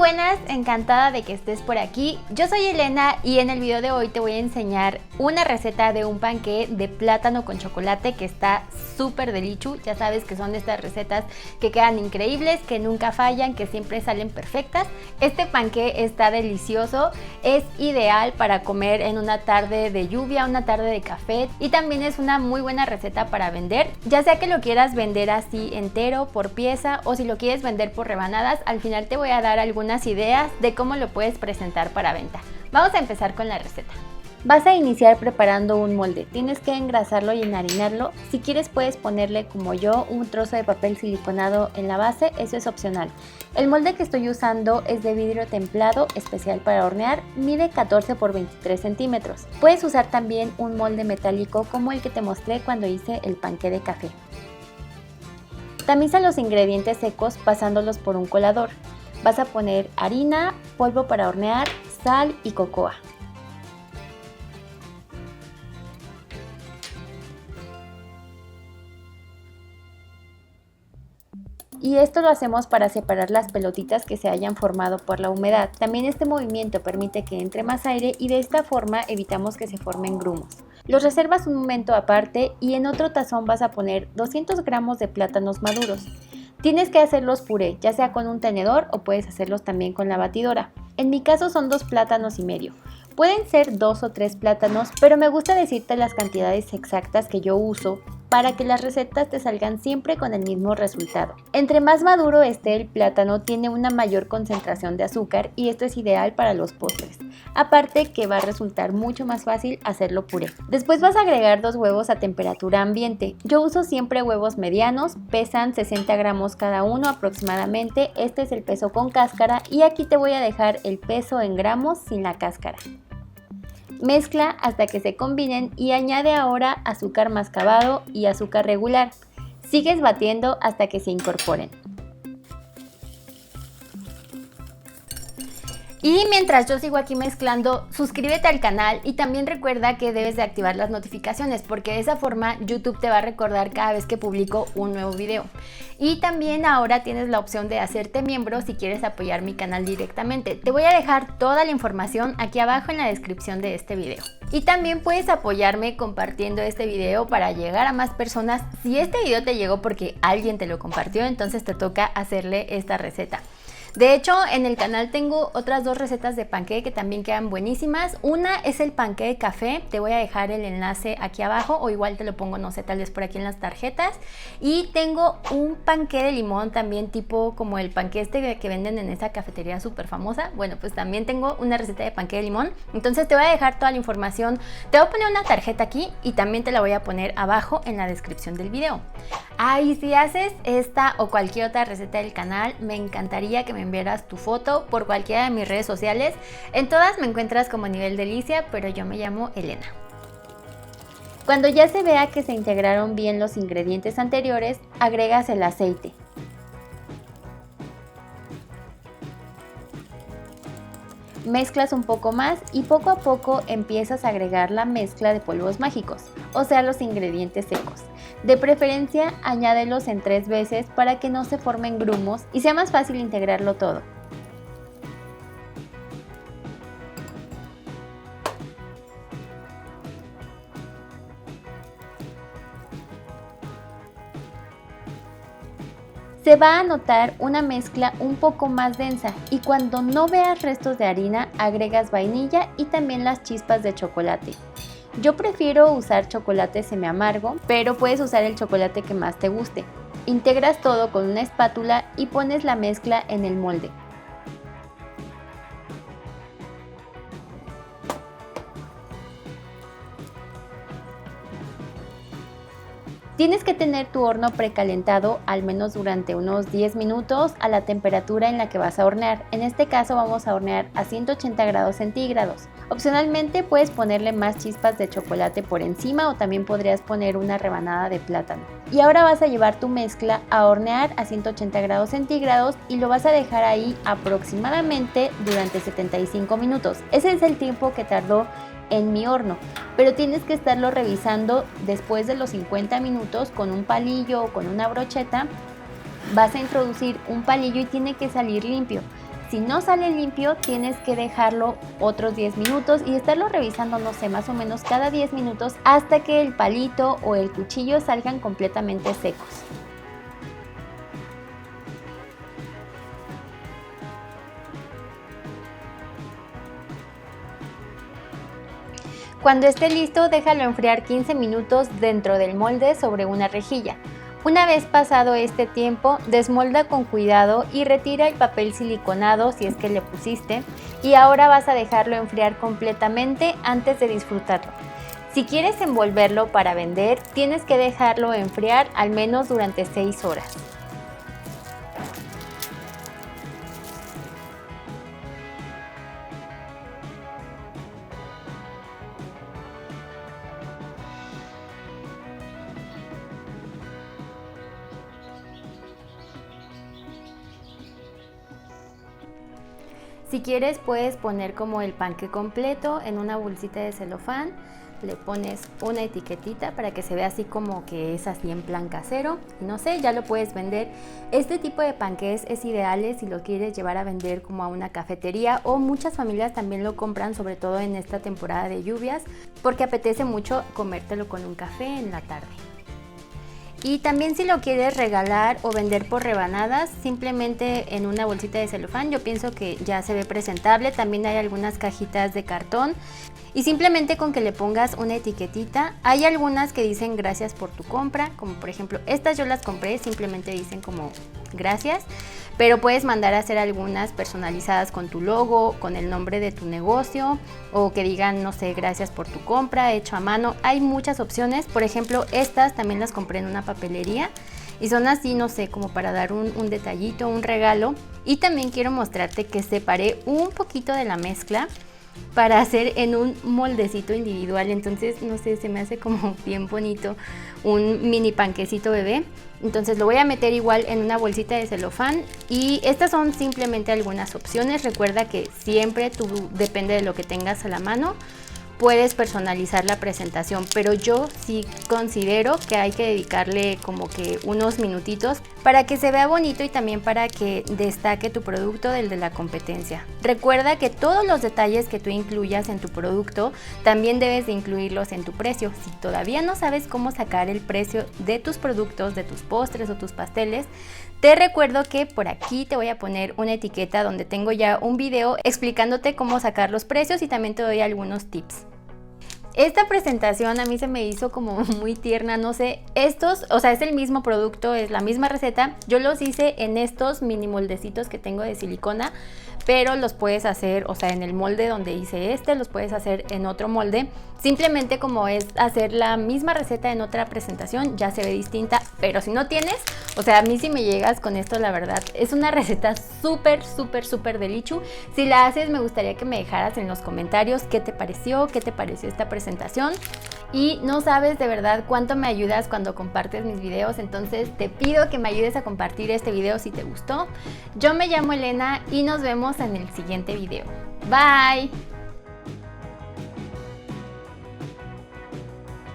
buenas, encantada de que estés por aquí. Yo soy Elena y en el video de hoy te voy a enseñar una receta de un panqué de plátano con chocolate que está súper delichu. Ya sabes que son de estas recetas que quedan increíbles, que nunca fallan, que siempre salen perfectas. Este panqué está delicioso, es ideal para comer en una tarde de lluvia, una tarde de café, y también es una muy buena receta para vender, ya sea que lo quieras vender así entero, por pieza, o si lo quieres vender por rebanadas. Al final te voy a dar algunas ideas de cómo lo puedes presentar para venta. Vamos a empezar con la receta. Vas a iniciar preparando un molde. Tienes que engrasarlo y enharinarlo. Si quieres puedes ponerle, como yo, un trozo de papel siliconado en la base, eso es opcional. El molde que estoy usando es de vidrio templado, especial para hornear, mide 14 por 23 centímetros. Puedes usar también un molde metálico como el que te mostré cuando hice el panqué de café. Tamiza los ingredientes secos pasándolos por un colador. Vas a poner harina, polvo para hornear, sal y cocoa. Y esto lo hacemos para separar las pelotitas que se hayan formado por la humedad. También este movimiento permite que entre más aire y de esta forma evitamos que se formen grumos. Los reservas un momento aparte y en otro tazón vas a poner 200 gramos de plátanos maduros. Tienes que hacerlos puré, ya sea con un tenedor o puedes hacerlos también con la batidora. En mi caso son 2 plátanos y medio. Pueden ser 2 o 3 plátanos, pero me gusta decirte las cantidades exactas que yo uso para que las recetas te salgan siempre con el mismo resultado. Entre más maduro esté el plátano, tiene una mayor concentración de azúcar y esto es ideal para los postres. Aparte que va a resultar mucho más fácil hacerlo puré. Después vas a agregar 2 huevos a temperatura ambiente. Yo uso siempre huevos medianos, pesan 60 gramos cada uno aproximadamente. Este es el peso con cáscara y aquí te voy a dejar el peso en gramos sin la cáscara. Mezcla hasta que se combinen y añade ahora azúcar mascabado y azúcar regular. Sigues batiendo hasta que se incorporen. Y mientras yo sigo aquí mezclando, suscríbete al canal y también recuerda que debes de activar las notificaciones porque de esa forma YouTube te va a recordar cada vez que publico un nuevo video. Y también ahora tienes la opción de hacerte miembro si quieres apoyar mi canal directamente. Te voy a dejar toda la información aquí abajo en la descripción de este video. Y también puedes apoyarme compartiendo este video para llegar a más personas. Si este video te llegó porque alguien te lo compartió, entonces te toca hacerle esta receta. De hecho, en el canal tengo otras 2 recetas de panqué que también quedan buenísimas. Una es el panqué de café, te voy a dejar el enlace aquí abajo o igual te lo pongo, no sé, tal vez por aquí en las tarjetas. Y tengo un panqué de limón también, tipo como el panqué este que venden en esa cafetería súper famosa. Bueno, pues también tengo una receta de panqué de limón. Entonces te voy a dejar toda la información. Te voy a poner una tarjeta aquí y también te la voy a poner abajo en la descripción del video. Y si haces esta o cualquier otra receta del canal, me encantaría que me enviaras tu foto por cualquiera de mis redes sociales. En todas me encuentras como Nivel Delicia, pero yo me llamo Elena. Cuando ya se vea que se integraron bien los ingredientes anteriores, agregas el aceite. Mezclas un poco más y poco a poco empiezas a agregar la mezcla de polvos mágicos, o sea, los ingredientes secos. De preferencia, añádelos en 3 veces para que no se formen grumos y sea más fácil integrarlo todo. Se va a notar una mezcla un poco más densa y cuando no veas restos de harina, agregas vainilla y también las chispas de chocolate. Yo prefiero usar chocolate semiamargo, pero puedes usar el chocolate que más te guste. Integras todo con una espátula y pones la mezcla en el molde. Tienes que tener tu horno precalentado al menos durante unos 10 minutos a la temperatura en la que vas a hornear. En este caso vamos a hornear a 180 grados centígrados. Opcionalmente puedes ponerle más chispas de chocolate por encima o también podrías poner una rebanada de plátano. Y ahora vas a llevar tu mezcla a hornear a 180 grados centígrados y lo vas a dejar ahí aproximadamente durante 75 minutos. Ese es el tiempo que tardó en mi horno, pero tienes que estarlo revisando después de los 50 minutos con un palillo o con una brocheta. Vas a introducir un palillo y tiene que salir limpio. Si no sale limpio, tienes que dejarlo otros 10 minutos y estarlo revisando, no sé, más o menos cada 10 minutos hasta que el palito o el cuchillo salgan completamente secos. Cuando esté listo, déjalo enfriar 15 minutos dentro del molde sobre una rejilla. Una vez pasado este tiempo, desmolda con cuidado y retira el papel siliconado si es que le pusiste, y ahora vas a dejarlo enfriar completamente antes de disfrutarlo. Si quieres envolverlo para vender, tienes que dejarlo enfriar al menos durante 6 horas. Si quieres, puedes poner como el panqué completo en una bolsita de celofán, le pones una etiquetita para que se vea así como que es así en plan casero y no sé, ya lo puedes vender. Este tipo de panqués es ideal si lo quieres llevar a vender como a una cafetería, o muchas familias también lo compran, sobre todo en esta temporada de lluvias, porque apetece mucho comértelo con un café en la tarde. Y también si lo quieres regalar o vender por rebanadas, simplemente en una bolsita de celofán, yo pienso que ya se ve presentable. También hay algunas cajitas de cartón y simplemente con que le pongas una etiquetita. Hay algunas que dicen gracias por tu compra, como por ejemplo estas yo las compré, simplemente dicen como gracias, pero puedes mandar a hacer algunas personalizadas con tu logo, con el nombre de tu negocio, o que digan, no sé, gracias por tu compra, hecho a mano. Hay muchas opciones. Por ejemplo, estas también las compré en una papelería y son así, no sé, como para dar un detallito, un regalo. Y también quiero mostrarte que separé un poquito de la mezcla para hacer en un moldecito individual. Entonces, no sé, se me hace como bien bonito un mini panquecito bebé. Entonces lo voy a meter igual en una bolsita de celofán, y estas son simplemente algunas opciones. Recuerda que siempre tú, depende de lo que tengas a la mano, puedes personalizar la presentación, pero yo sí considero que hay que dedicarle como que unos minutitos para que se vea bonito y también para que destaque tu producto del de la competencia. Recuerda que todos los detalles que tú incluyas en tu producto también debes de incluirlos en tu precio. Si todavía no sabes cómo sacar el precio de tus productos, de tus postres o tus pasteles, te recuerdo que por aquí te voy a poner una etiqueta donde tengo ya un video explicándote cómo sacar los precios y también te doy algunos tips. Esta presentación a mí se me hizo como muy tierna, no sé, estos, o sea, es el mismo producto, es la misma receta. Yo los hice en estos mini moldecitos que tengo de silicona, pero los puedes hacer, o sea, en el molde donde hice los puedes hacer en otro molde. Simplemente como es hacer la misma receta en otra presentación, ya se ve distinta, pero si no tienes, o sea, a mí si me llegas con esto, la verdad, es una receta súper, súper, súper delichu. Si la haces, me gustaría que me dejaras en los comentarios qué te pareció esta presentación. Y no sabes de verdad cuánto me ayudas cuando compartes mis videos, entonces te pido que me ayudes a compartir este video si te gustó. Yo me llamo Elena y nos vemos en el siguiente video. Bye.